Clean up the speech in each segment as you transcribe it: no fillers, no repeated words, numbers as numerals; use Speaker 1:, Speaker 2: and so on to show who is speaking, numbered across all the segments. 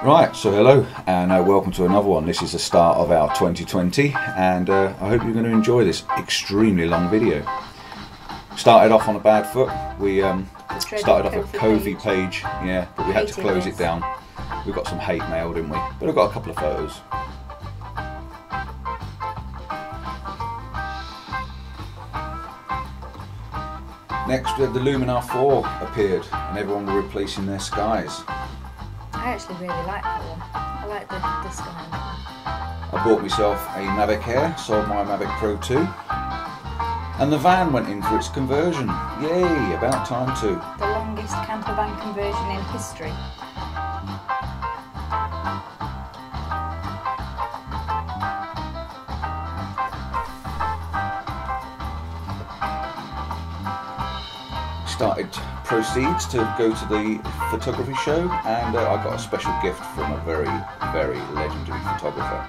Speaker 1: Right, so hello and welcome to another one. This is the start of our 2020 and I hope you're going to enjoy this extremely long video. Started off on a bad foot. We started off a Covey page, yeah, but we had to close it down. We got some hate mail, didn't we? But I've got a couple of photos. Next we had the Luminar 4 appeared and everyone were replacing their skies.
Speaker 2: I actually really like that one. I like the sky.
Speaker 1: I bought myself a Mavic Air, sold my Mavic Pro 2, and the van went in for its conversion. Yay, about time too.
Speaker 2: The longest camper van conversion in history.
Speaker 1: Started proceeds to go to the photography show, and I got a special gift from a very, very legendary photographer.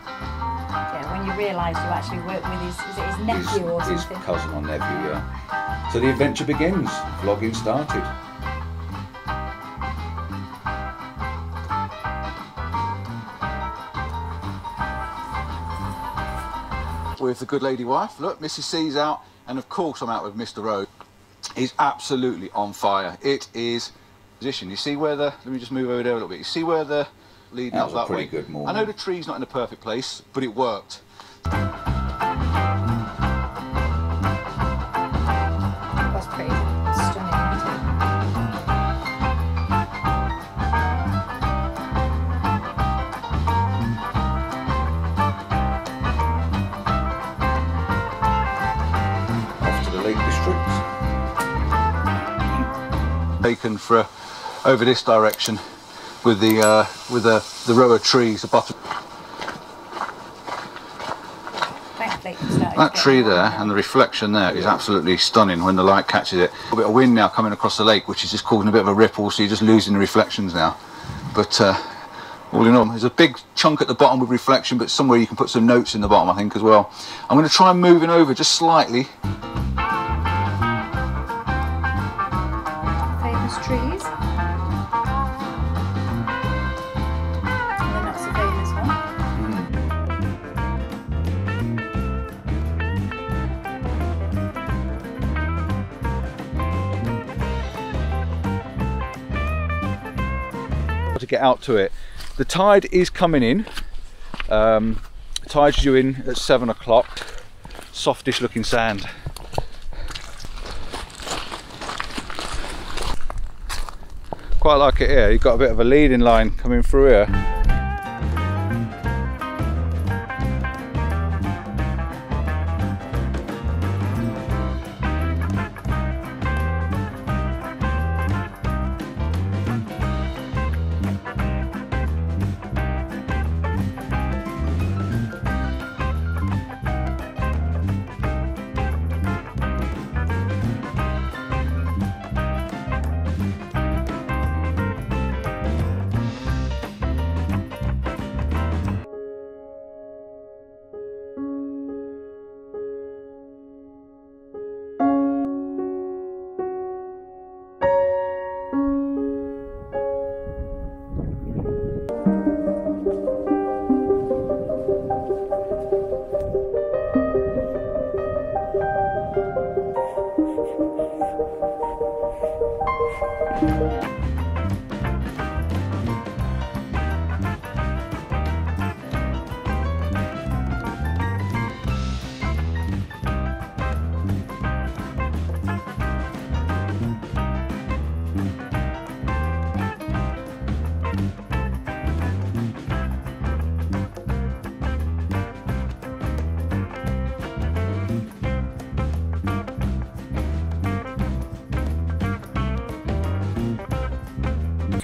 Speaker 2: Yeah, when you realise you actually work with his nephew or something?
Speaker 1: His cousin or nephew, yeah. So the adventure begins, vlogging started. With the good lady wife, look, Mrs. C's out, and of course I'm out with Mr. O. Is absolutely on fire. It is position. You see where the, let me just move over there a little bit. You see where the leading up that way? That was a pretty good morning. I know the tree's not in the perfect place, but it worked.
Speaker 2: That's pretty stunning, isn't it?
Speaker 1: Off to the Lake District. Taken for over this direction with the row of trees. The bottom. That tree there and the reflection there is absolutely stunning when the light catches it. A bit of wind now coming across the lake, which is just causing a bit of a ripple, so you're just losing the reflections now. But all in all, there's a big chunk at the bottom with reflection, but somewhere you can put some notes in the bottom, I think, as well. I'm going to try moving over just slightly.
Speaker 2: Trees. And then that's the famous one.
Speaker 1: To get out to it. The tide is coming in. Tide's due in at 7 o'clock. Softish looking sand. Quite like it here. You've got a bit of a leading line coming through here.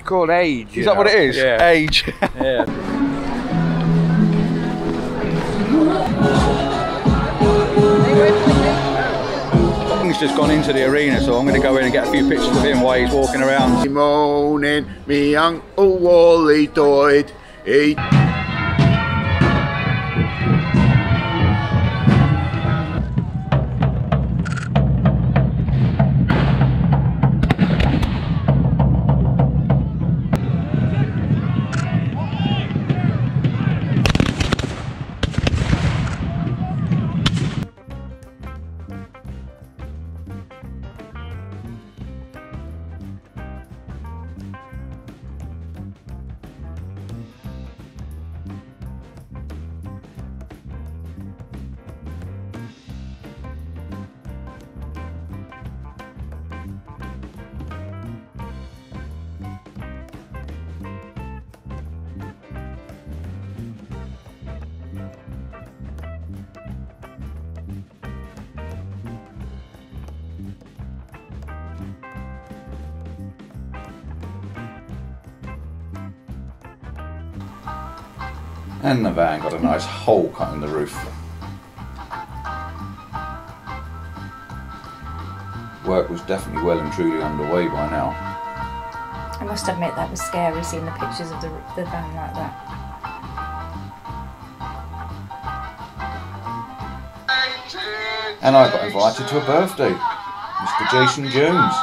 Speaker 3: Called age.
Speaker 1: Is that what it is?
Speaker 3: Yeah.
Speaker 1: Age.
Speaker 3: Yeah.
Speaker 1: He's just gone into the arena, so I'm going to go in and get a few pictures of him while he's walking around.
Speaker 4: Morning, me Uncle Wally died. He
Speaker 1: And the van got a nice hole cut in the roof. Work was definitely well and truly underway by now.
Speaker 2: I must admit that was scary seeing the pictures of the van like that.
Speaker 1: And I got invited to a birthday. Mr. Jason Jones.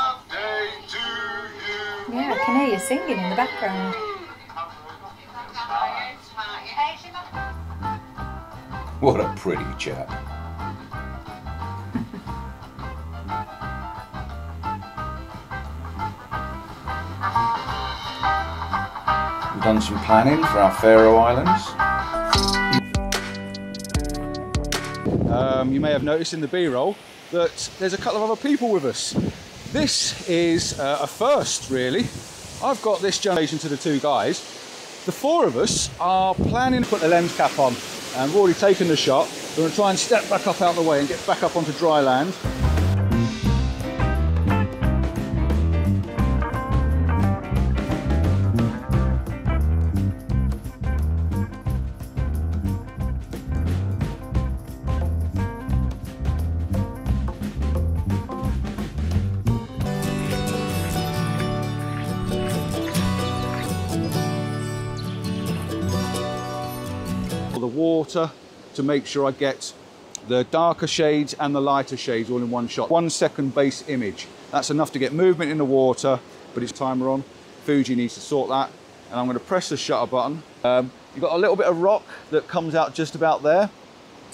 Speaker 2: Yeah, I can hear you singing in the background.
Speaker 1: What a pretty chap. We've done some planning for our Faroe Islands.
Speaker 5: You may have noticed in the B-roll that there's a couple of other people with us. This is a first, really. I've got this generation to the two guys. The four of us are planning to put the lens cap on, and we've already taken the shot. We're going to try and step back up out of the way and get back up onto dry land. The water to make sure I get the darker shades and the lighter shades all in one shot. 1 second base image. That's enough to get movement in the water, but it's timer on. Fuji needs to sort that. And I'm going to press the shutter button. You've got a little bit of rock that comes out just about there,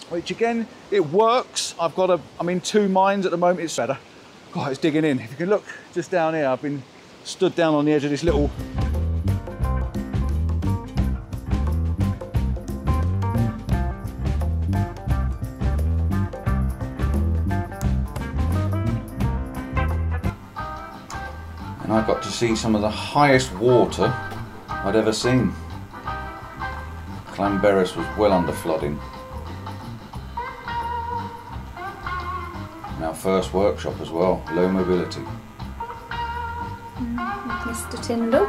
Speaker 5: which again, it works. I'm in two minds at the moment. It's better. God, it's digging in. If you can look just down here, I've been stood down on the edge of this little
Speaker 1: and I got to see some of the highest water I'd ever seen. Clanberis was well under flooding. And our first workshop as well, low mobility.
Speaker 2: Mr. Tyndall.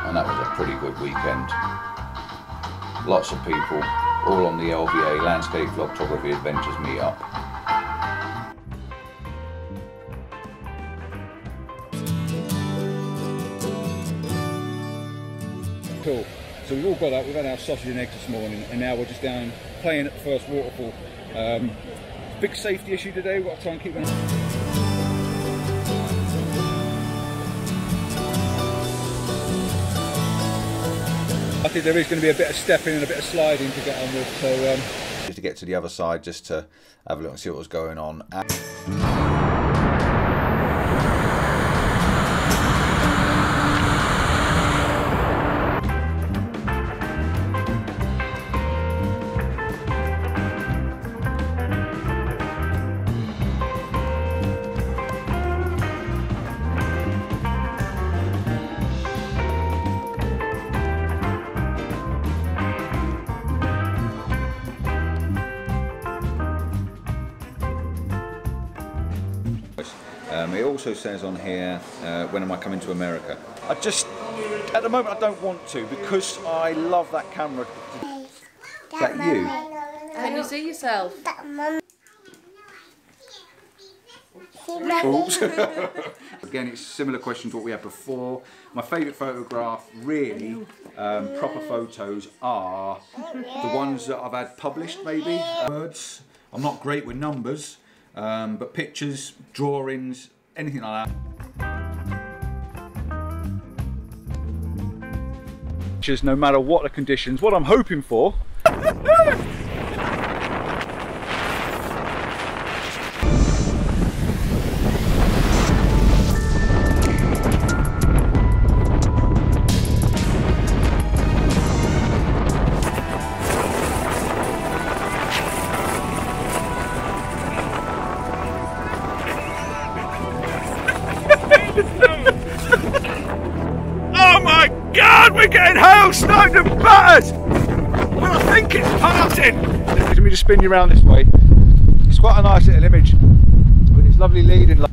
Speaker 1: And that was a pretty good weekend. Lots of people, all on the LVA, Landscape Photography Adventures meet-up.
Speaker 5: Cool. So we've all got up, we've had our sausage and eggs this morning, and now we're just down playing at the first waterfall. Big safety issue today, we've got to try and keep an I think there is going to be a bit of stepping and a bit of sliding to get on with, so
Speaker 1: Just to get to the other side, just to have a look and see what was going on. It also says on here, when am I coming to America?
Speaker 5: at the moment I don't want to, because I love that camera.
Speaker 1: Is that you?
Speaker 6: Can you see yourself?
Speaker 1: Oops. Again, it's a similar question to what we had before. My favourite photograph, really, proper photos, are the ones that I've had published, maybe. Words. I'm not great with numbers, but pictures, drawings, anything like that.
Speaker 5: Pictures, no matter what the conditions. What I'm hoping for. Oh my God, we're getting hail sniped and battered! Well, I think it's passing! Let me just spin you around this way. It's quite a nice little image with its lovely leading light.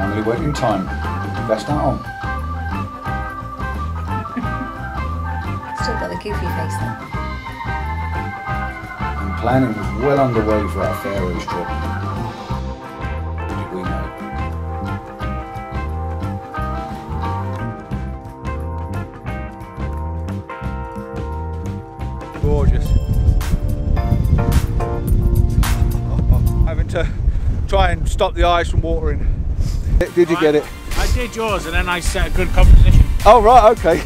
Speaker 1: Family wedding time. Best that on.
Speaker 2: Still got the goofy face though.
Speaker 1: And planning was well underway for our Faroes trip. Did we know?
Speaker 5: Gorgeous. Having to try and stop the eyes from watering. Did you get it?
Speaker 7: I did yours and then I set a good composition.
Speaker 5: Oh right, okay.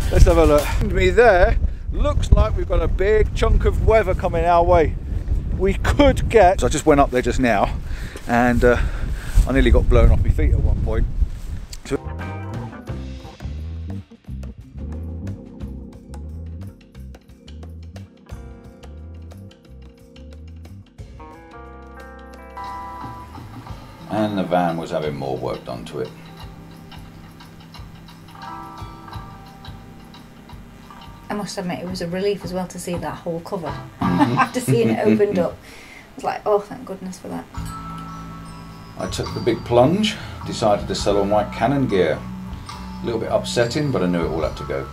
Speaker 5: Let's have a look. Me there, looks like we've got a big chunk of weather coming our way. We could get, so I just went up there just now and I nearly got blown off my feet at one point.
Speaker 1: And the van was having more work done to it.
Speaker 2: I must admit it was a relief as well to see that whole cover. After seeing it opened up, I was like, oh, thank goodness for that.
Speaker 1: I took the big plunge, decided to sell all my Canon gear. A little bit upsetting, but I knew it all had to go.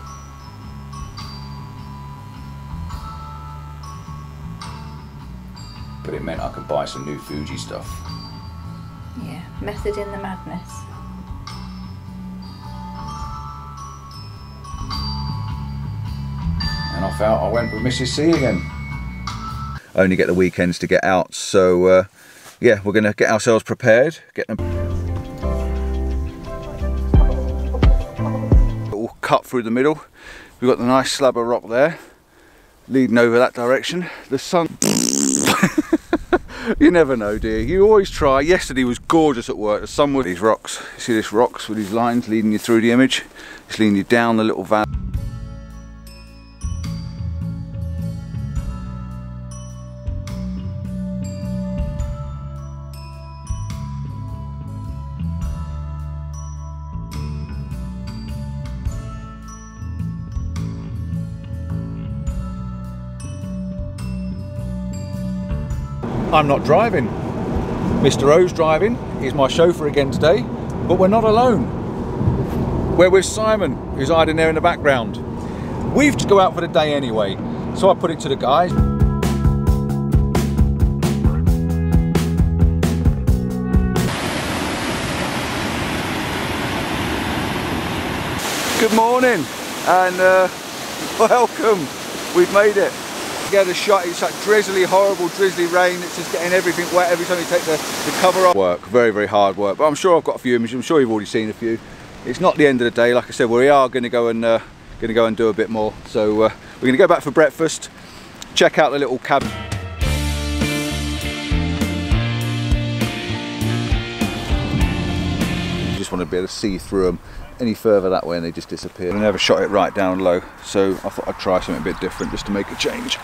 Speaker 1: But it meant I could buy some new Fuji stuff.
Speaker 2: Yeah, method in the madness.
Speaker 1: And off out I went with Mrs. C again.
Speaker 5: I only get the weekends to get out, so yeah, we're going to get ourselves prepared, get them all cut through the middle. We've got the nice slab of rock there leading over that direction. The sun you never know, dear, you always try. Yesterday was gorgeous at work. The sun with these rocks, you see these rocks with these lines leading you through the image, it's leading you down the little valley. I'm not driving. Mr. O's driving. He's my chauffeur again today, but we're not alone. We're with Simon, who's hiding there in the background. We've to go out for the day anyway, so I put it to the guys. Good morning and welcome. We've made it. Get a shot. It's like drizzly, horrible drizzly rain. It's just getting everything wet every time you take the cover off. Work, very, very hard work. But I'm sure I've got a few images. I'm sure you've already seen a few. It's not the end of the day. Like I said, we are going to go and do a bit more. So we're going to go back for breakfast. Check out the little cabin. You just want to be able to see through them. Any further that way and they just disappear. I never shot it right down low, so I thought I'd try something a bit different just to make a change.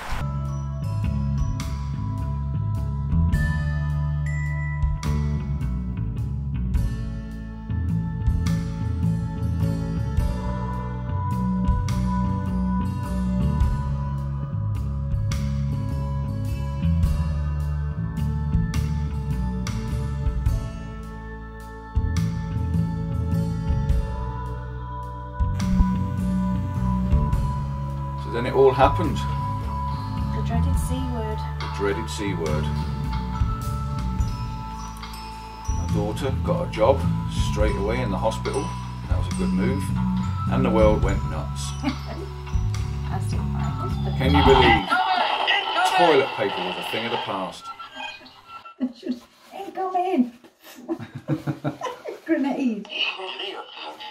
Speaker 1: Then it all happened.
Speaker 2: The dreaded C word.
Speaker 1: The dreaded C word. My daughter got a job straight away in the hospital. That was a good move. And the world went nuts.
Speaker 2: As did my husband.
Speaker 1: Can you believe toilet paper was a thing of the past?
Speaker 2: Ain't come in. Grenade.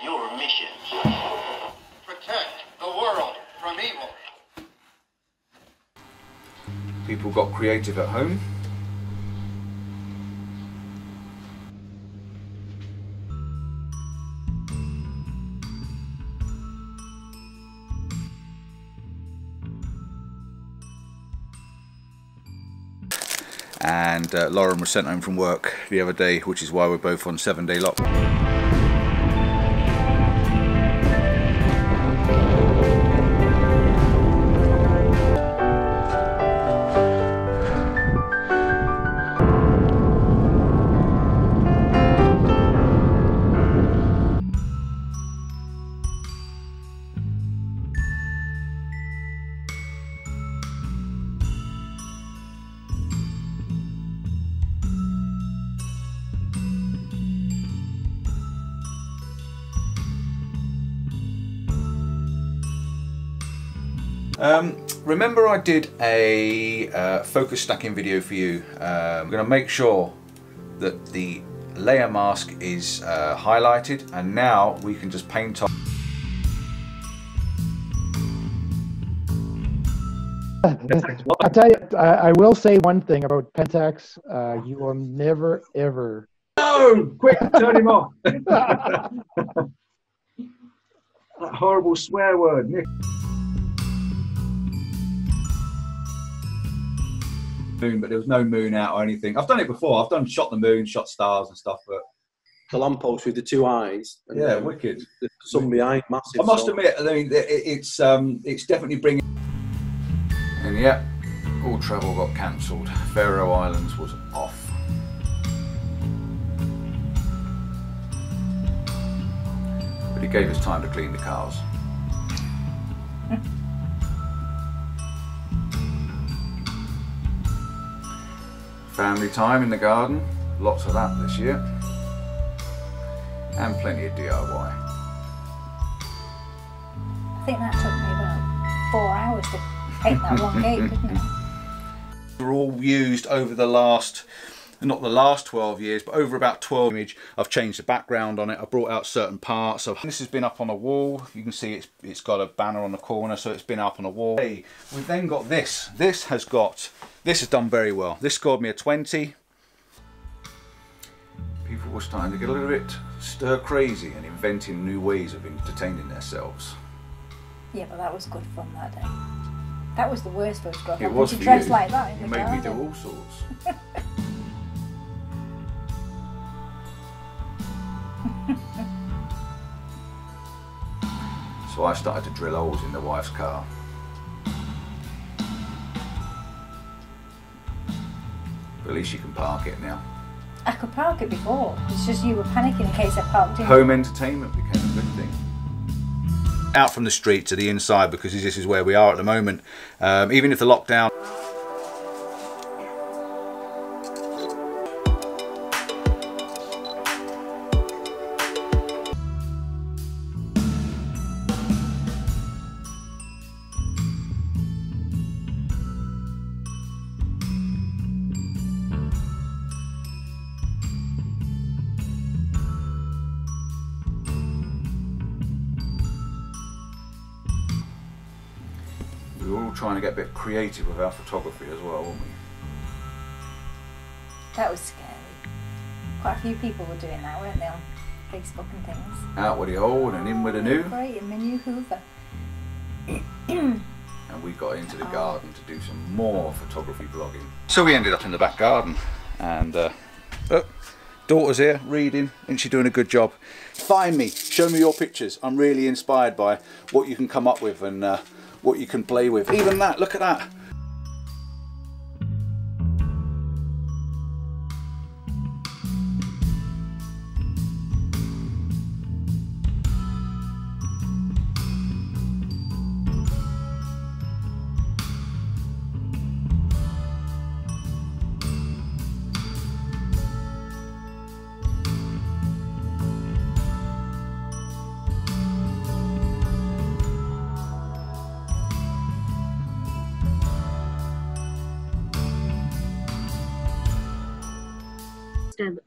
Speaker 8: Your mission. Protect the world from evil.
Speaker 1: People got creative at home.
Speaker 5: And Lauren was sent home from work the other day, which is why we're both on 7-day lockdown. Remember I did a focus stacking video for you. I'm going to make sure that the layer mask is highlighted, and now we can just paint on.
Speaker 9: I tell you, I will say one thing about Pentax. You will never ever.
Speaker 5: No! Quick, turn him off. That horrible swear word, Nick. Moon, but there was no moon out or anything. I've done it before. I've shot the moon, shot stars and stuff, but
Speaker 10: the lamppost with the two eyes. And
Speaker 5: yeah, wicked.
Speaker 10: The sun behind, massive.
Speaker 5: I must admit, I mean, it's definitely bringing. And yeah, all travel got cancelled. Faroe Islands was off. But it gave us time to clean the cars. Family time in the garden, lots of that this year. And plenty of DIY.
Speaker 2: I think that took me about 4 hours to paint that one gate, didn't it?
Speaker 5: They're all used over the last, not the last 12 years, but over about 12 image. I've changed the background on it. I've brought out certain parts. This has been up on a wall. You can see it's got a banner on the corner, so it's been up on a wall. Hey, we've then got this. This has done very well. This scored me a 20. People were starting to get a little bit stir crazy and inventing new ways of entertaining themselves.
Speaker 2: Yeah, but that was good fun that day. That was the worst photograph.
Speaker 5: It was
Speaker 2: to
Speaker 5: for
Speaker 2: dress
Speaker 5: you.
Speaker 2: like that in
Speaker 5: You
Speaker 2: the
Speaker 5: made me
Speaker 2: garden.
Speaker 5: do all sorts. So I started to drill holes in the wife's car. But at least you can park it now.
Speaker 2: I could park it before. It's just you were panicking in case I parked in.
Speaker 5: Home entertainment became a good thing. Out from the street to the inside, because this is where we are at the moment. Even if the lockdown. We were all trying to get a bit creative with our photography as well, weren't we?
Speaker 2: That was scary. Quite a few people were doing that, weren't they, on Facebook and things.
Speaker 5: Out with the old and in with the new.
Speaker 2: Great, in my new Hoover.
Speaker 5: And we got into the garden to do some more photography vlogging. So we ended up in the back garden, and daughter's here reading, and she's doing a good job. Find me, show me your pictures. I'm really inspired by what you can come up with and what you can play with. Even that, look at that.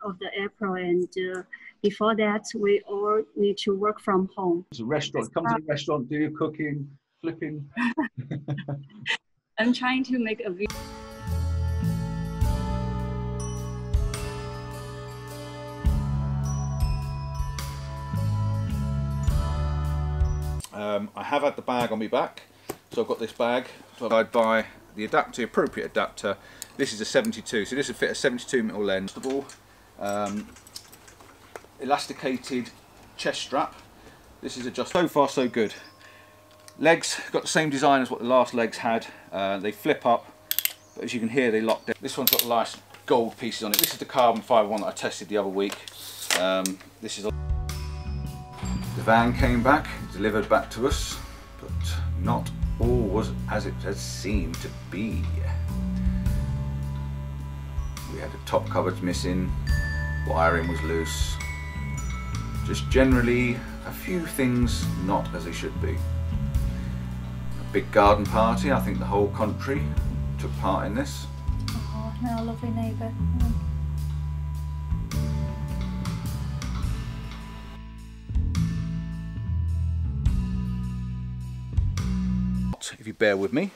Speaker 11: Of the April, and before that we all need to work from home.
Speaker 5: It's a restaurant. Come to the restaurant, do your cooking, flipping.
Speaker 11: I'm trying to make a video.
Speaker 5: I have had the bag on my back, so I've got this bag. So I'd buy the adapter, appropriate adapter. This is a 72, so this would fit a 72mm lens. First of all, elasticated chest strap. This is adjustable. So far so good. Legs got the same design as what the last legs had. They flip up, but as you can hear, they lock down. This one's got nice gold pieces on it. This is the carbon fiber one that I tested the other week. This is the van came back, delivered back to us, but not all was as it has seemed to be. We had the top cupboards missing, wiring was loose, just generally a few things not as they should be. A
Speaker 1: big garden party. I think the whole country took part in this.
Speaker 2: Oh, no, lovely neighbour.
Speaker 5: If you bear with me.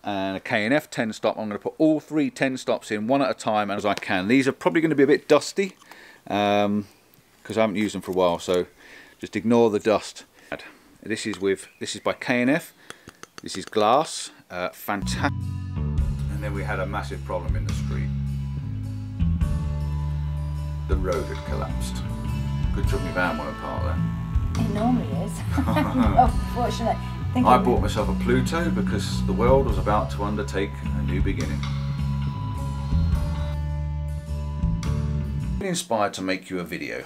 Speaker 5: And a K&F 10 stop. I'm going to put all 3 10 stops in one at a time as I can. These are probably going to be a bit dusty because I haven't used them for a while, so just ignore the dust. This is by K&F. This is glass, fantastic. And then we had a massive problem in the street. The road had collapsed. Good job my van won't park there.
Speaker 2: It normally is. Unfortunately.
Speaker 1: I bought myself a Pluto because the world was about to undertake a new beginning. I've been inspired to make you a video.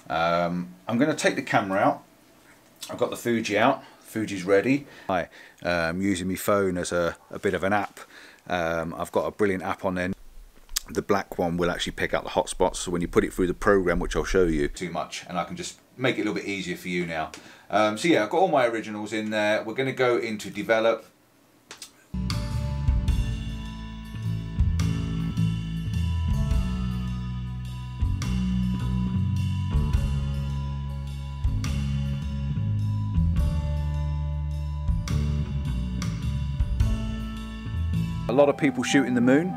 Speaker 1: I'm going to take the camera out. I've got the Fuji out. Fuji's ready. I'm using my phone as a bit of an app. I've got a brilliant app on there. The black one will actually pick out the hotspots, so when you put it through the program, which I'll show you, too much, and I can just make it a little bit easier for you now. So yeah, I've got all my originals in there. We're going to go into develop. A lot of people shooting the moon.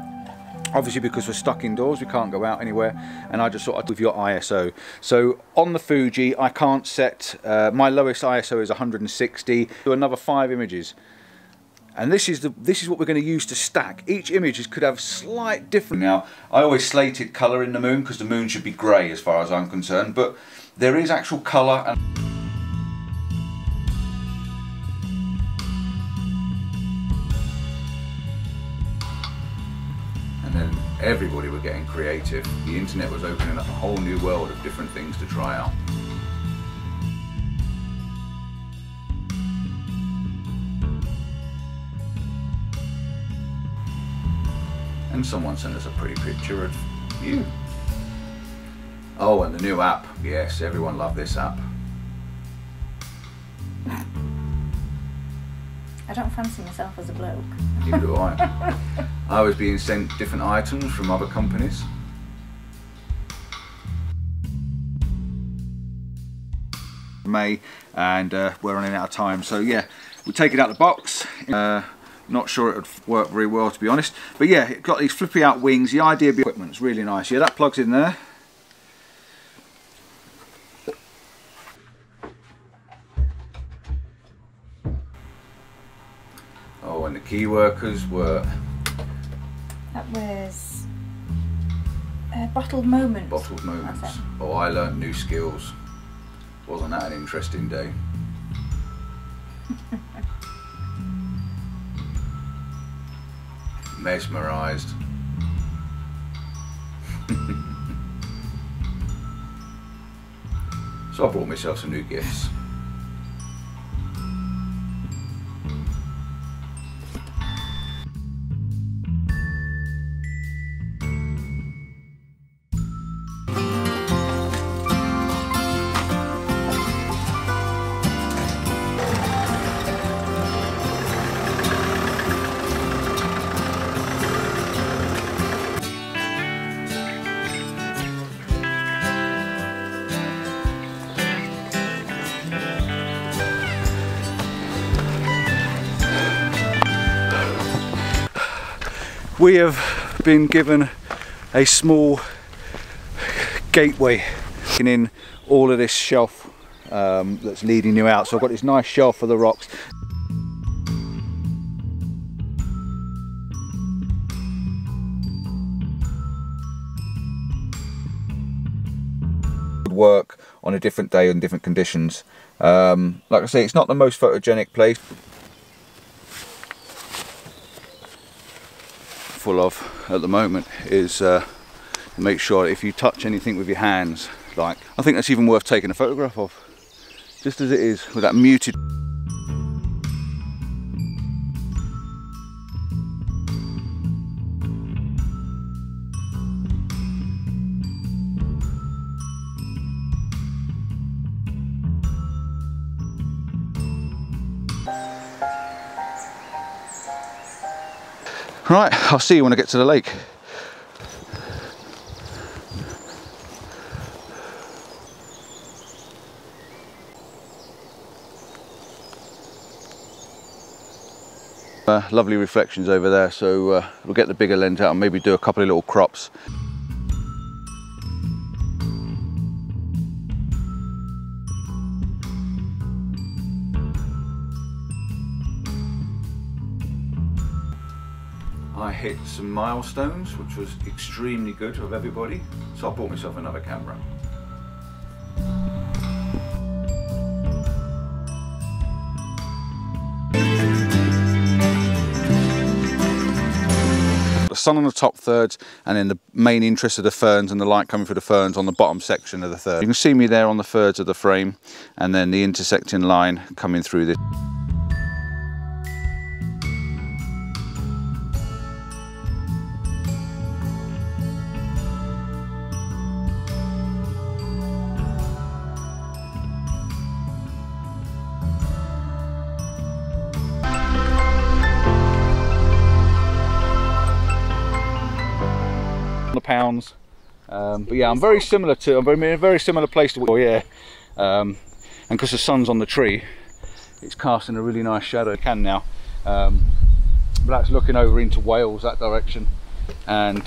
Speaker 1: Obviously, because we're stuck indoors, we can't go out anywhere, and I just thought I'd with your ISO. So on the Fuji, I can't set, my lowest ISO is 160, do another 5 images. And this is what we're going to use to stack. Each image could have slight different. Now, I always slated colour in the moon because the moon should be grey as far as I'm concerned, but there is actual colour. And then everybody were getting creative. The internet was opening up a whole new world of different things to try out. And someone sent us a pretty picture of you. Oh, and the new app. Yes, everyone loved this app.
Speaker 2: I don't fancy myself as a bloke.
Speaker 1: Neither do I. I was being sent different items from other companies. May, and we're running out of time, so yeah, we'll take it out of the box. Not sure it would work very well, to be honest, but yeah, it's got these flippy out wings. The idea of the equipment's really nice. Yeah, that plugs in there. Oh, and the key workers were...
Speaker 2: That was Bottled Moments.
Speaker 1: Bottled Moments. Oh, I learned new skills. Wasn't that an interesting day? Mesmerised. So I bought myself some new gifts. We have been given a small gateway in all of this shelf that's leading you out. So I've got this nice shelf for the rocks. Work on a different day and different conditions. Like I say, it's not the most photogenic place. Full of at the moment is make sure if you touch anything with your hands, like, I think that's even worth taking a photograph of, just as it is, with that muted.
Speaker 5: Right, I'll see you when I get to the lake. Lovely reflections over there, so we'll get the bigger lens out and maybe do a couple of little crops. I hit some milestones, which was extremely good of everybody, so I bought myself another camera. The sun on the top thirds, and then the main interest of the ferns and the light coming through the ferns on the bottom section of the third. You can see me there on the thirds of the frame, and then the intersecting line coming through this. Pounds, but yeah, I'm in a very similar place to and because the sun's on the tree, it's casting a really nice shadow. It can now, but that's looking over into Wales, that direction, and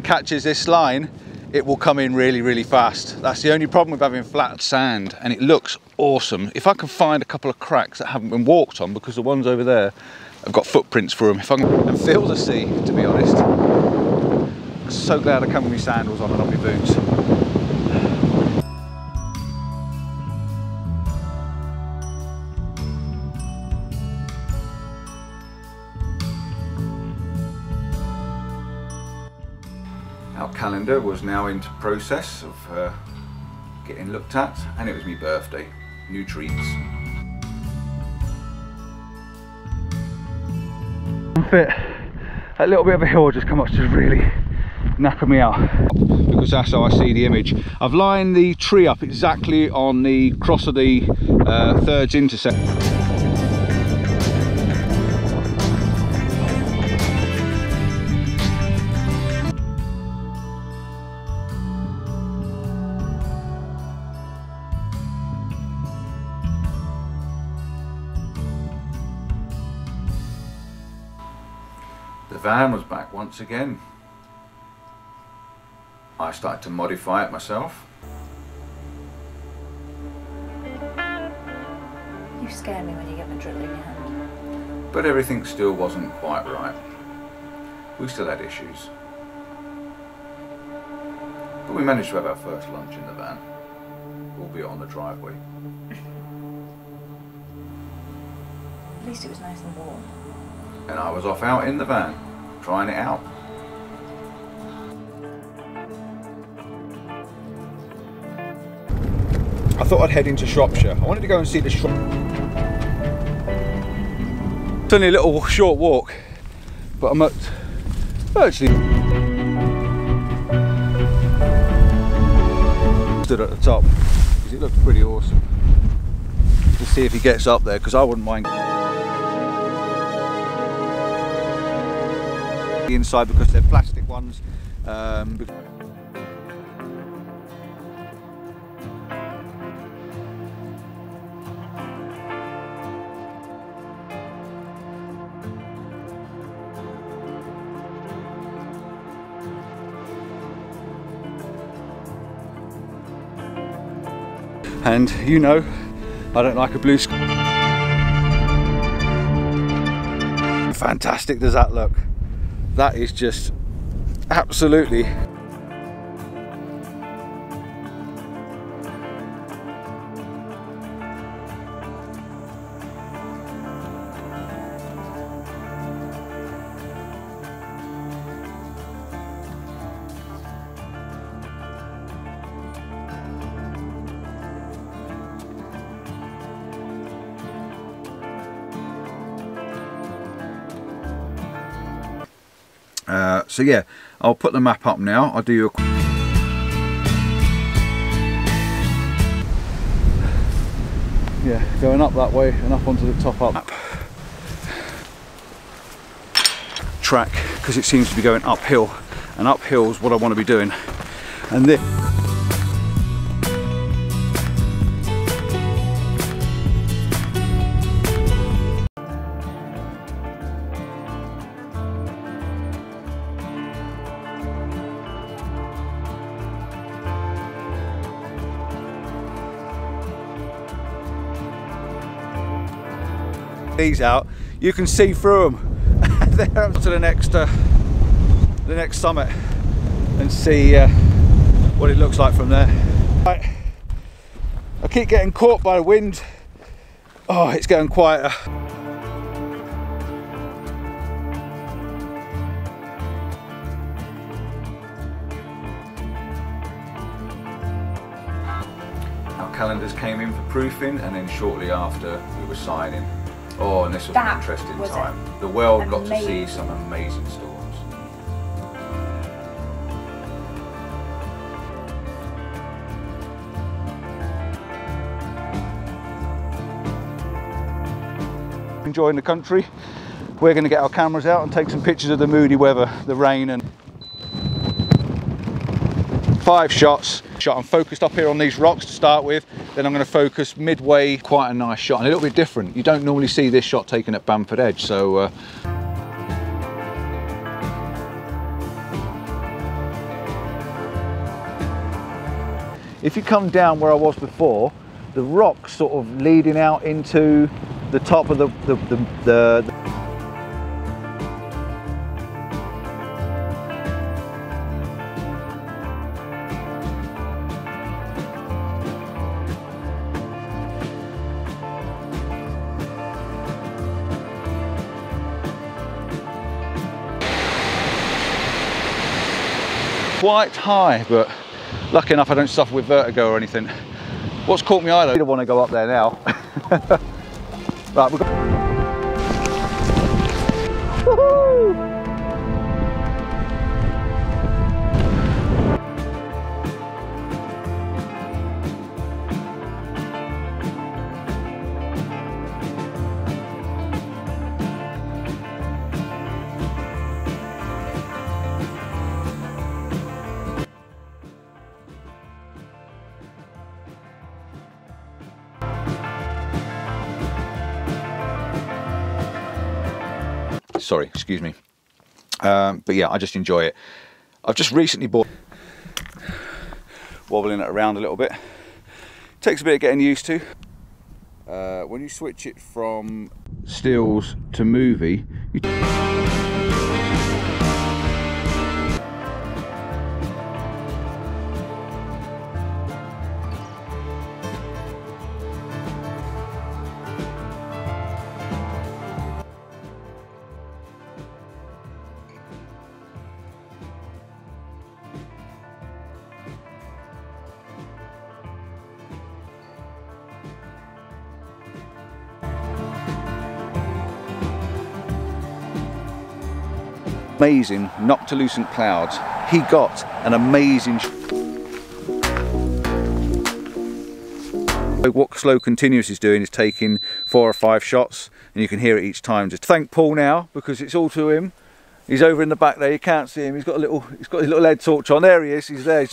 Speaker 5: catches this line, it will come in really, really fast. That's the only problem with having flat sand, and it looks awesome. If I can find a couple of cracks that haven't been walked on, because the ones over there have got footprints for them, if I can, and feel the sea, to be honest. I'm so glad I come with my sandals on and not my boots. Our calendar was now into process of getting looked at, and it was my birthday. New treats. Fit. A little bit of a hill just come up to really knacker me out, because that's how I see the image. I've lined the tree up exactly on the cross of the thirds intersect. The van was back once again. I started to modify it myself.
Speaker 2: You scare me when you get the drill in your hand.
Speaker 5: But everything still wasn't quite right. We still had issues. But we managed to have our first lunch in the van, albeit on the driveway.
Speaker 2: At least it was nice and warm.
Speaker 5: And I was off out in the van, trying it out. I thought I'd head into Shropshire. I wanted to go and see the shop. It's only a little short walk, but I'm at actually stood at the top because it looks pretty awesome. To see if he gets up there, because I wouldn't mind. The inside, because they're plastic ones. And you know, I don't like a blue sky. Fantastic does that look? That is just absolutely So yeah, I'll put the map up now. I'll do you a going up that way and up onto the top up track, because it seems to be going uphill, and uphill is what I want to be doing. And this these out, you can see through them. There up to the next summit and see what it looks like from there. Right. I keep getting caught by the wind. Oh, it's getting quieter. Our calendars came in for proofing, and then shortly after we were signing. Oh, and this was an interesting time. The world got to see some amazing storms. Enjoying the country. We're going to get our cameras out and take some pictures of the moody weather, the rain, and 5 shots. I'm focused up here on these rocks to start with, then I'm going to focus midway. Quite a nice shot and a little bit different. You don't normally see this shot taken at Bamford Edge, so if you come down where I was before, the rocks sort of leading out into the top of the quite high, but lucky enough I don't suffer with vertigo or anything. What's caught me eye though, I don't want to go up there now. Right, we've got... Woohoo! Sorry, excuse me. But yeah, I just enjoy it. I've just recently bought, wobbling it around a little bit. Takes a bit of getting used to. When you switch it from stills to movie, amazing noctilucent clouds. He got an amazing what Slow Continuous is doing is taking 4 or 5 shots, and you can hear it each time. Just thank Paul now, because it's all to him. He's over in the back there, you can't see him. He's got his little LED torch on. There he is, he's there.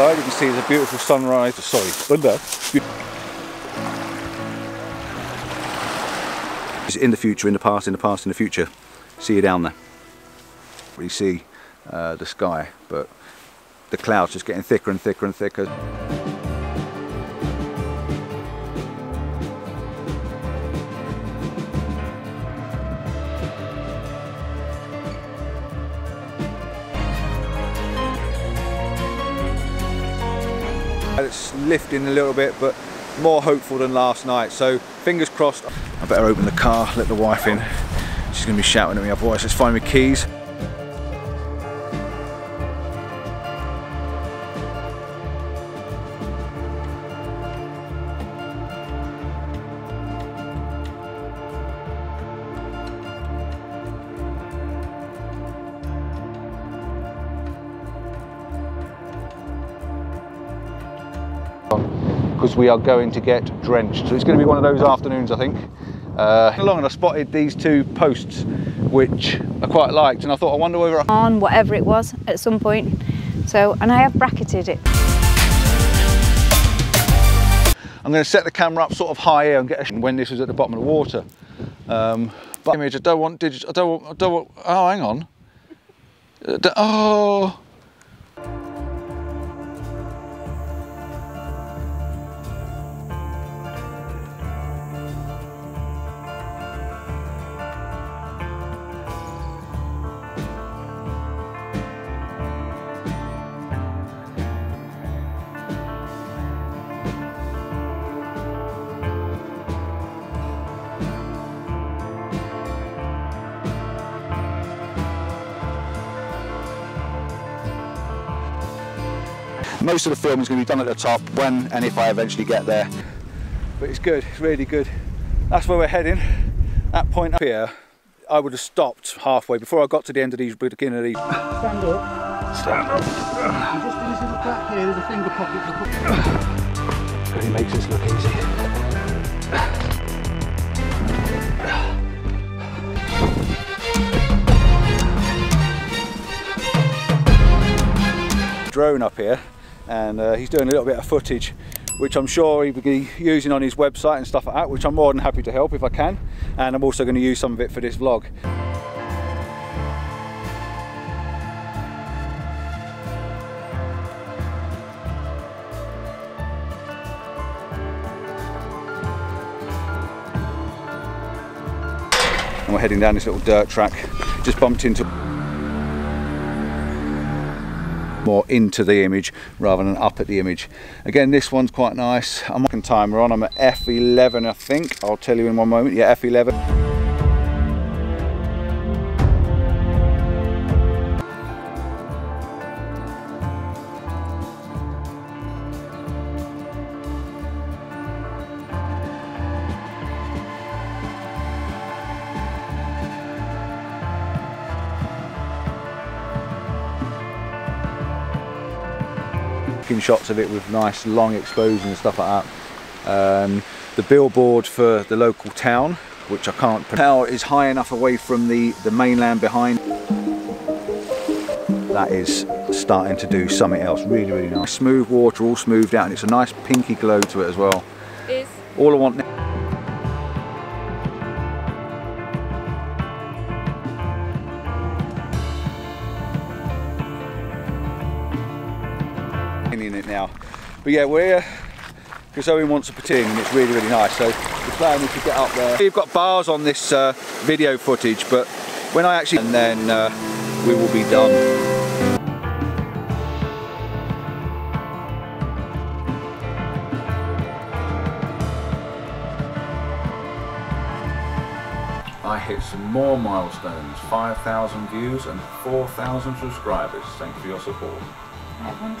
Speaker 5: You can see there's a beautiful sunrise, sorry, thunder. In the future, in the past, in the past, in the future. See you down there. We see the sky, but the clouds just getting thicker and thicker and thicker. It's lifting a little bit, but more hopeful than last night. So fingers crossed. I better open the car, let the wife in. She's going to be shouting at me otherwise. Let's find my keys. Because we are going to get drenched. So it's going to be one of those afternoons, I think. Along, and I spotted these two posts which I quite liked, and I thought, I wonder whether
Speaker 2: on whatever it was at some point. So, and I have bracketed it.
Speaker 5: I'm going to set the camera up sort of high here and get a when this was at the bottom of the water. But image, I don't want digital. I don't want. Oh, hang on. Oh. Most of the film is going to be done at the top when and if I eventually get there. But it's good, it's really good. That's where we're heading. That point up here, I would have stopped halfway before I got to the end of these, beginning of these.
Speaker 9: Stand up.
Speaker 5: Stand up.
Speaker 9: You just finish in the back here, there's a finger pocket.
Speaker 5: Really makes this look easy. Drone up here, and he's doing a little bit of footage which I'm sure he'll be using on his website and stuff like that, which I'm more than happy to help if I can, and I'm also going to use some of it for this vlog. And we're heading down this little dirt track, just bumped into more into the image rather than up at the image. Again, this one's quite nice. I'm not timer on, I'm at F11 I think. I'll tell you in one moment. Yeah, F11. Shots of it with nice long exposure and stuff like that. The billboard for the local town, which I can't pronounce, is high enough away from the mainland behind. That is starting to do something else really, really nice. Smooth water, all smoothed out, and it's a nice pinky glow to it as well. All I want now. In it now, but yeah, we're here because Owen wants to put in, and it's really, really nice. So the plan is to get up there. We've got bars on this video footage, but when I actually, and then we will be done. I hit some more milestones, 5,000 views and 4,000 subscribers. Thank you for your support. 500.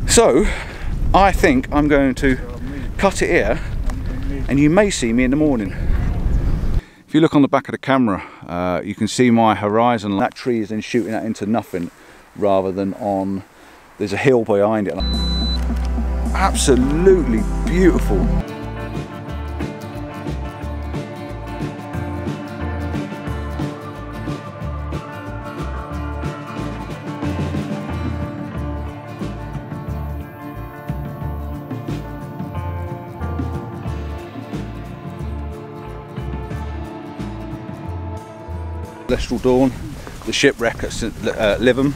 Speaker 5: So I think I'm going to cut it here, and you may see me in the morning. If you look on the back of the camera, you can see my horizon. That tree is then shooting that into nothing rather than on, there's a hill behind it. Absolutely beautiful. Celestial Dawn, the shipwreck at Lytham,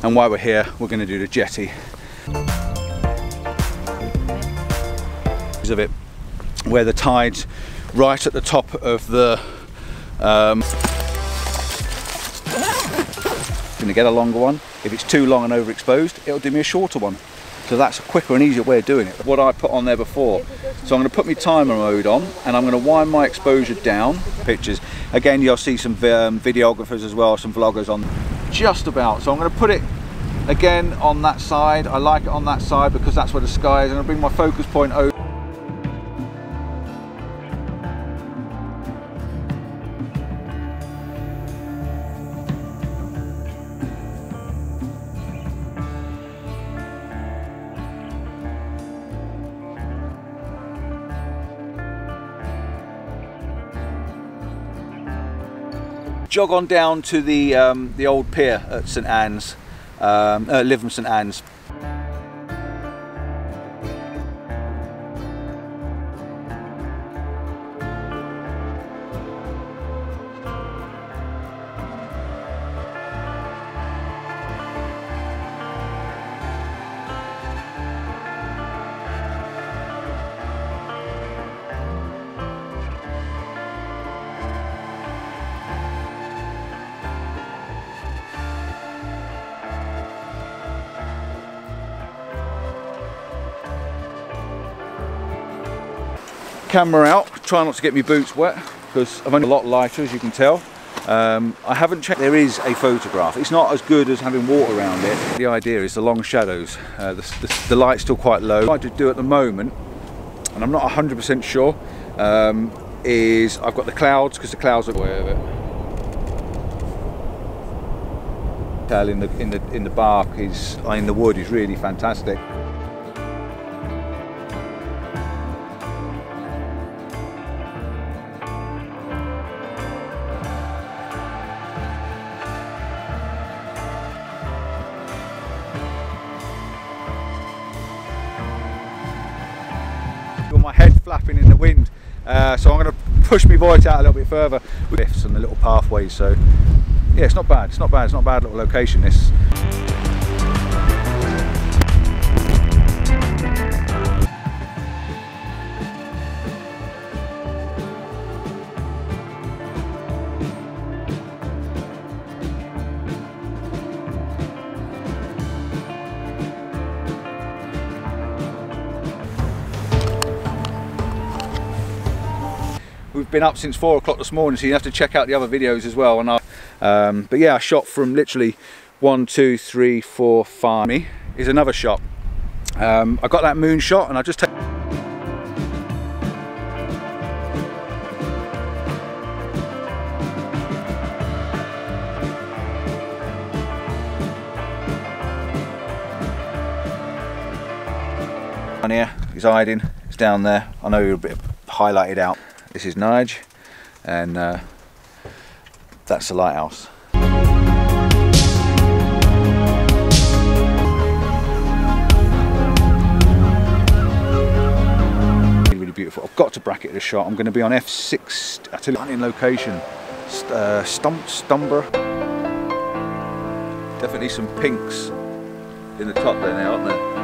Speaker 5: and while we're here we're going to do the jetty of it, where the tide's right at the top of the going to get a longer one. If it's too long and overexposed, it'll do me a shorter one. So that's a quicker and easier way of doing it. What I put on there before. So I'm going to put my timer mode on, and I'm going to wind my exposure down. Pictures. Again, you'll see some videographers as well, some vloggers on just about. So I'm going to put it again on that side. I like it on that side because that's where the sky is. I'm going to bring my focus point over. Jog on down to the old pier at St Anne's, Lytham St Anne's. Camera out, try not to get my boots wet because I'm only a lot lighter, as you can tell. I haven't checked, there is a photograph. It's not as good as having water around it. The idea is the long shadows, the light's still quite low. What I do at the moment, and I'm not 100% sure, is I've got the clouds, because the clouds are aware of it. Tell in the bark is in the wood is really fantastic. My head flapping in the wind, so I'm going to push my voice out a little bit further with lifts and the little pathways. So yeah, it's not bad, it's not bad, it's not a bad little location this. We've been up since 4 o'clock this morning, so you have to check out the other videos as well. And but yeah, I shot from literally 1, 2, 3, 4, 5. Me is another shot. I got that moon shot, and I just take. On here, he's hiding. It's down there. I know you're a bit highlighted out. This is Nige, and that's the lighthouse. Really, really beautiful. I've got to bracket the shot. I'm going to be on F6. I tell you, in location, Stumber. Definitely some pinks in the top there now, aren't there?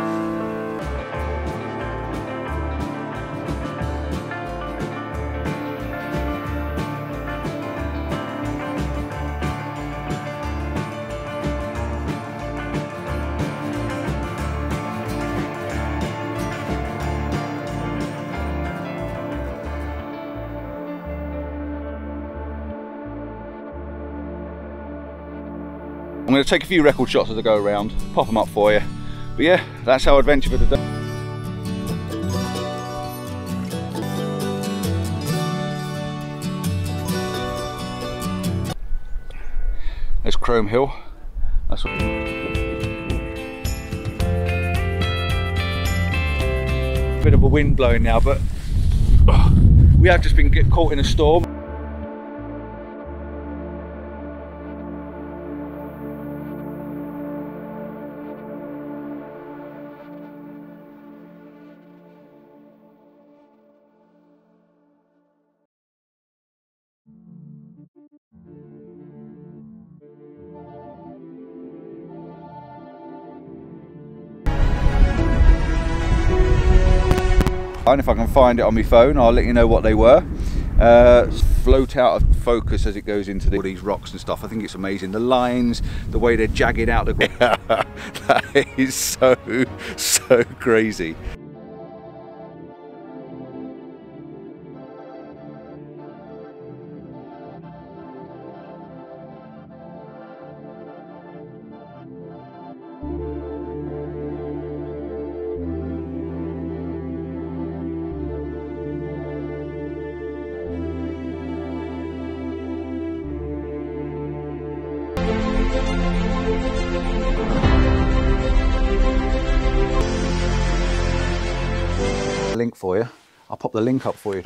Speaker 5: I'm going to take a few record shots as I go around, pop them up for you. But yeah, that's our adventure for today. There's Chrome Hill. That's what... Bit of a wind blowing now, but we have just been caught in a storm. And if I can find it on my phone, I'll let you know what they were. float out of focus as it goes into all these rocks and stuff. I think it's amazing. The lines, the way they're jagged out the ground. That is so crazy. Link for you. I'll pop the link up for you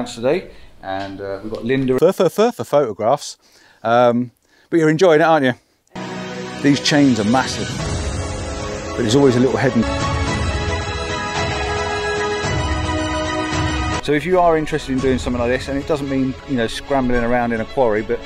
Speaker 5: today, and we've got Linda for photographs, but you're enjoying it, aren't you? These chains are massive, but there's always a little hidden. So if you are interested in doing something like this, and it doesn't mean, you know, scrambling around in a quarry, but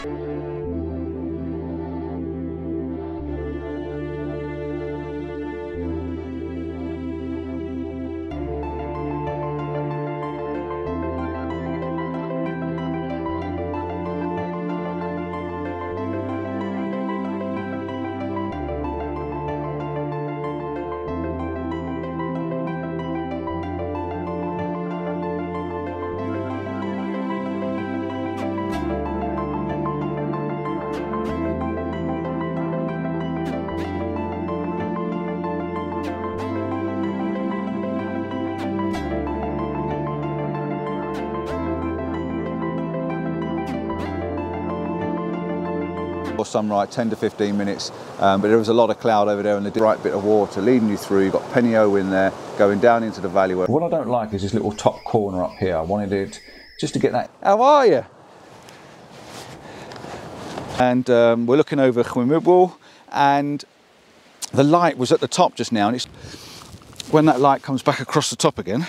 Speaker 5: or sunrise, 10 to 15 minutes, but there was a lot of cloud over there and the bright bit of water leading you through. You've got Penio in there, going down into the valley. What I don't like is this little top corner up here. I wanted it just to get that. How are you? And we're looking over Chwimibwal, and the light was at the top just now, and it's when that light comes back across the top again.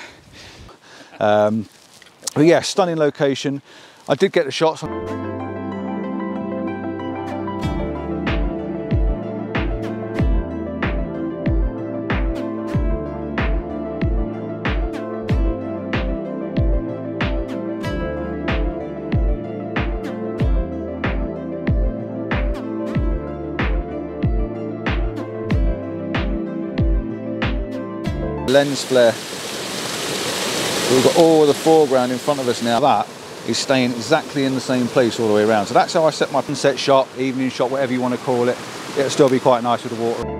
Speaker 5: But yeah, stunning location. I did get the shots. Lens flare. We've got all the foreground in front of us now. That is staying exactly in the same place all the way around. So that's how I set my sunset shot, evening shot, whatever you want to call it. It'll still be quite nice with the water.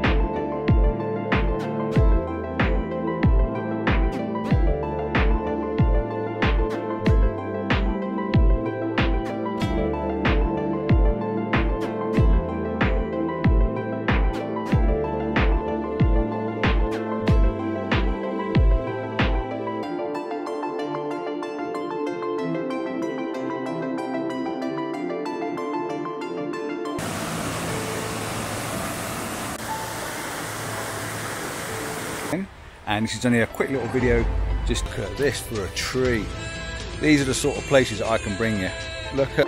Speaker 5: And this is only a quick little video. Just look at this for a tree. These are the sort of places that I can bring you. Look at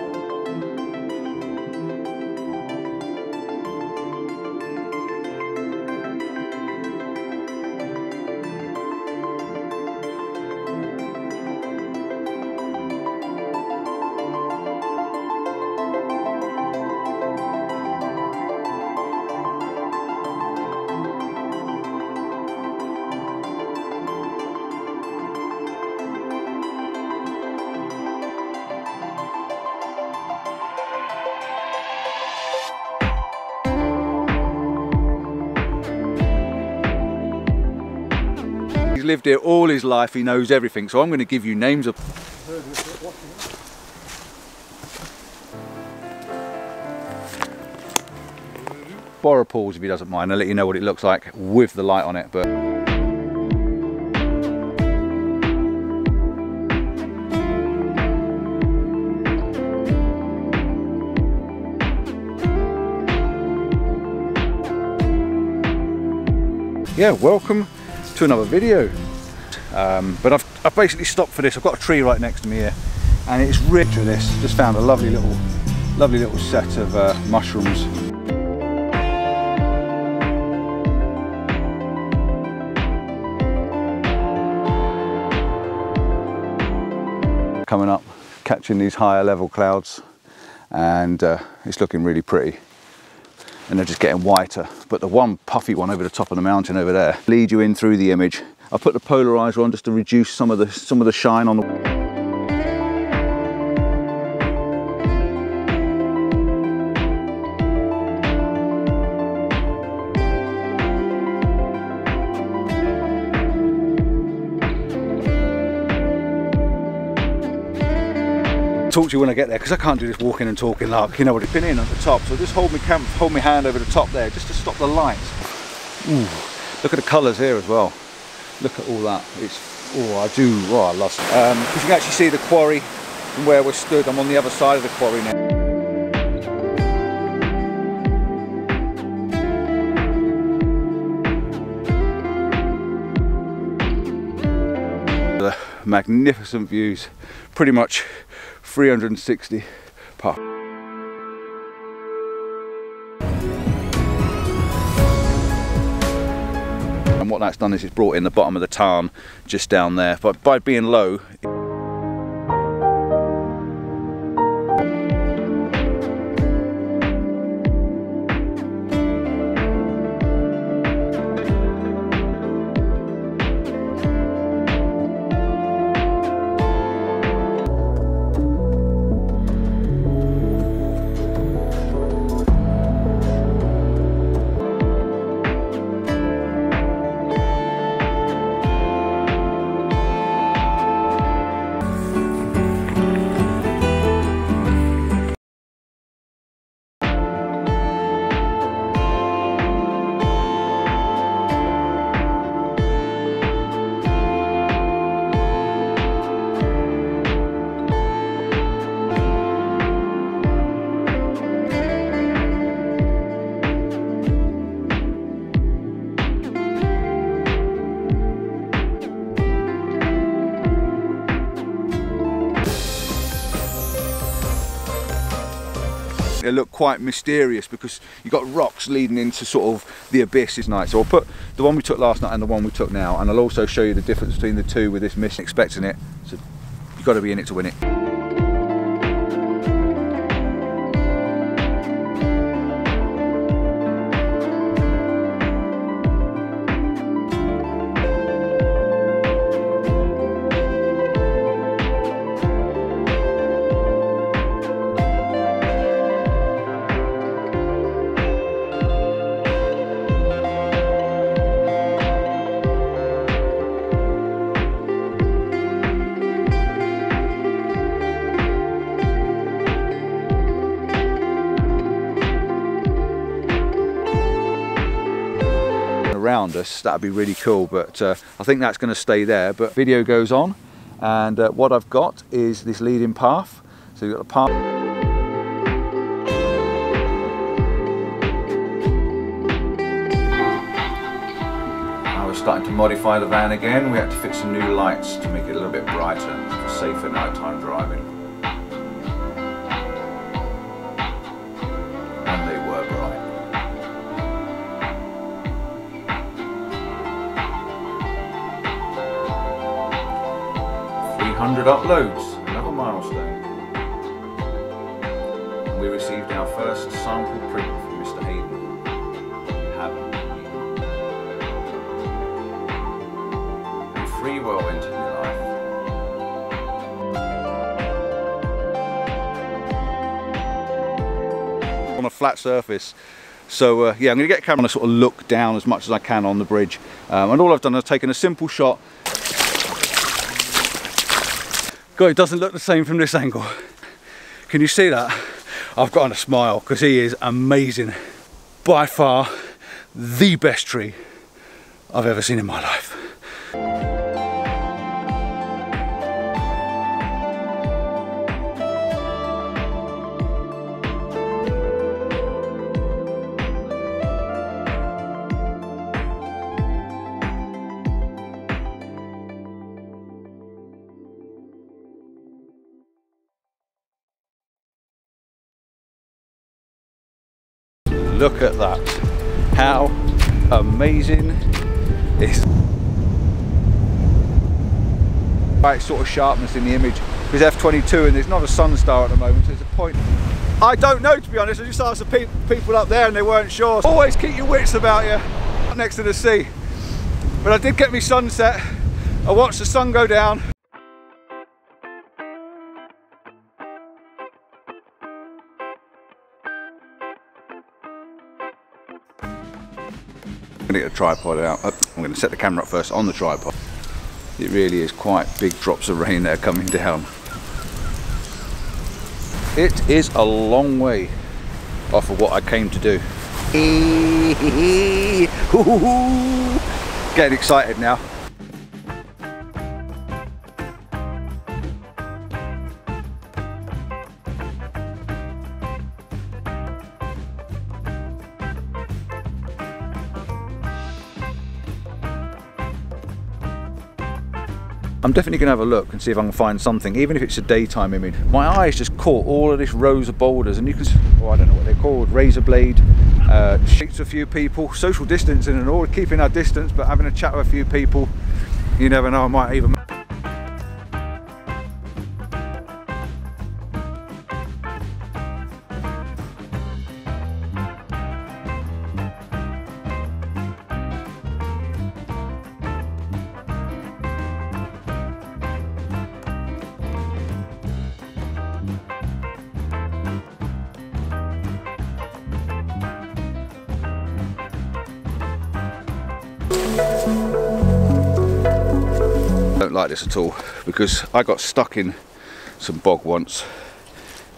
Speaker 5: lived here all his life, he knows everything, so I'm going to give you names of borrow pools if he doesn't mind. I'll let you know what it looks like with the light on it. But yeah, welcome to another video. But I've basically stopped for this. I've got a tree right next to me here, and it's rich with this. Just found a lovely little set of mushrooms. coming up, catching these higher level clouds, and it's looking really pretty. And they're just getting whiter. But the one puffy one over the top of the mountain over there lead you in through the image. I put the polarizer on just to reduce some of the shine on the. Talk to you when I get there, because I can't do this walking and talking like, you know what, it's been in at the top, so just hold my hand over the top there just to stop the light. Ooh, look at the colours here as well. Look at all that. It's, I love it. Because you can actually see the quarry from where we're stood. I'm on the other side of the quarry now. The magnificent views, pretty much 360 par. And what that's done is it's brought in the bottom of the tarn just down there, but by being low, they look quite mysterious because you've got rocks leading into sort of the abyss. Is nice. So I'll put the one we took last night and the one we took now, and I'll also show you the difference between the two with this mist. Expecting it, so you've got to be in it to win it. Around us, that'd be really cool, but I think that's going to stay there. But video goes on, and what I've got is this leading path. So you've got the path. I was starting to modify the van again. We had to fit some new lights to make it a little bit brighter for safer nighttime driving. And they were bright. 100 uploads, another milestone. And we received our first sample print from Mr. Hayden. And free well into your life. On a flat surface. So yeah, I'm going to get a camera to sort of look down as much as I can on the bridge. And all I've done is taken a simple shot. God, it doesn't look the same from this angle. Can you see that? I've got on a smile because he is amazing. By far the best tree I've ever seen in my life. Look at that. How amazing is right sort of sharpness in the image. with F22 and there's not a sun star at the moment, so it's a point. I don't know, to be honest. I just asked the people up there and they weren't sure. Always keep your wits about you, next to the sea. But I did get me sunset. I watched the sun go down. I'm going to get a tripod out. I'm going to set the camera up first on the tripod. It really is quite big drops of rain there coming down. It is a long way off of what I came to do. Getting excited now. I'm definitely going to have a look and see if I can find something, even if it's a daytime image. My eyes just caught all of this rows of boulders, and you can, oh, I don't know what they're called, razor blade, shoots a few people, social distancing and all, keeping our distance, but having a chat with a few people. You never know, I might even... Don't like this at all, because I got stuck in some bog once,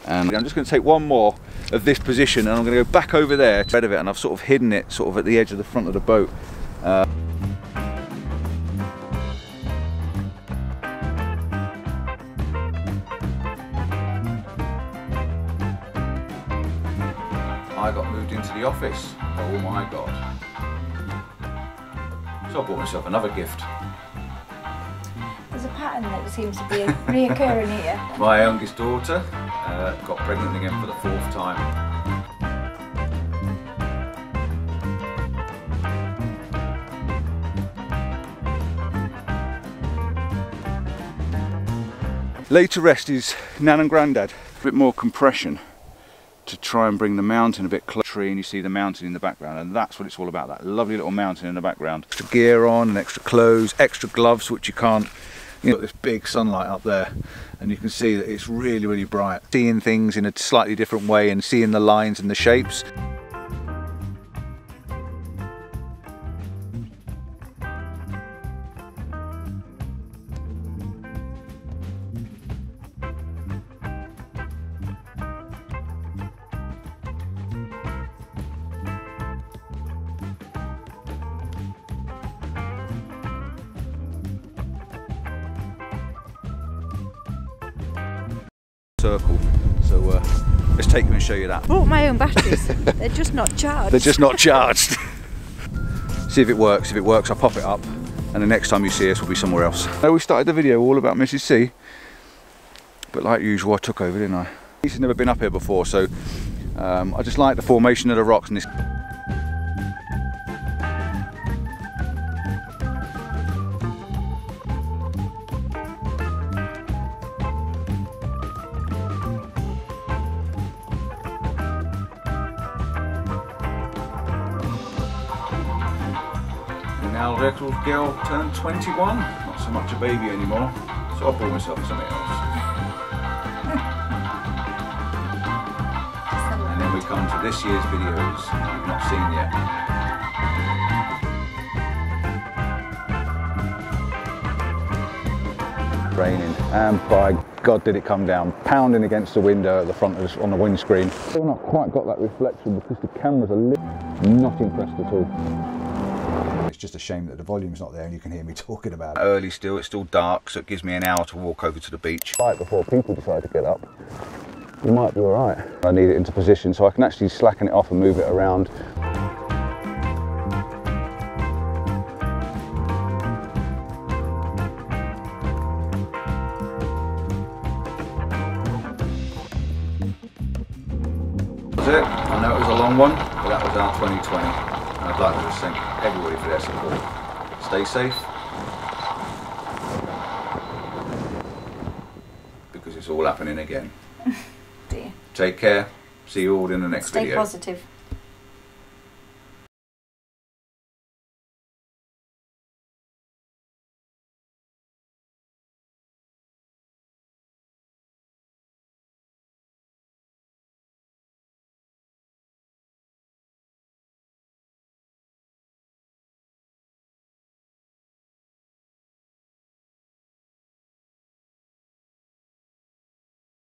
Speaker 5: and I'm just going to take one more of this position and I'm going to go back over there to the of it, and I've sort of hidden it sort of at the edge of the front of the boat. I got moved into the office. Oh my god. So I bought myself another gift.
Speaker 2: There's a pattern that seems to be reoccurring here.
Speaker 1: My youngest daughter got pregnant again for the 4th time.
Speaker 5: Laid to rest is Nan and Grandad. A bit more compression to try and bring the mountain a bit closer, and you see the mountain in the background, and that's what it's all about, that lovely little mountain in the background. Extra gear on and extra clothes, extra gloves, which you can't, you know, this big sunlight up there, and you can see that it's really, really bright. Seeing things in a slightly different way and seeing the lines and the shapes. Circle, so let's take you and show you that.
Speaker 2: Brought my own batteries. They're just not charged.
Speaker 5: They're just not charged. See if it works. If it works, I'll pop it up, and the next time you see us will be somewhere else. Now, we started the video all about Mrs. C, but like usual I took over, didn't I? He's never been up here before, so I just like the formation of the rocks and this.
Speaker 1: Now the little girl turned 21, not so much a baby anymore, so I bought myself something else. And then we come to this year's videos you've not seen yet.
Speaker 5: Raining, and by God did it come down, pounding against the window at the front of us on the windscreen. Still not quite got that reflection because the cameras are not impressed at all.
Speaker 1: It's just a shame that the volume's not there and you can hear me talking about it.
Speaker 5: Early still, it's still dark, so it gives me an hour to walk over to the beach. Right before people decide to get up, you might be alright. I need it into position so I can actually slacken it off and move it around.
Speaker 1: That was it. I know it was a long one, but that was our 2020. I'd like to just thank everybody for their support. Stay safe, because it's all happening again.
Speaker 2: Dear.
Speaker 1: Take care. See you all in the next
Speaker 2: Stay
Speaker 1: video.
Speaker 2: positive.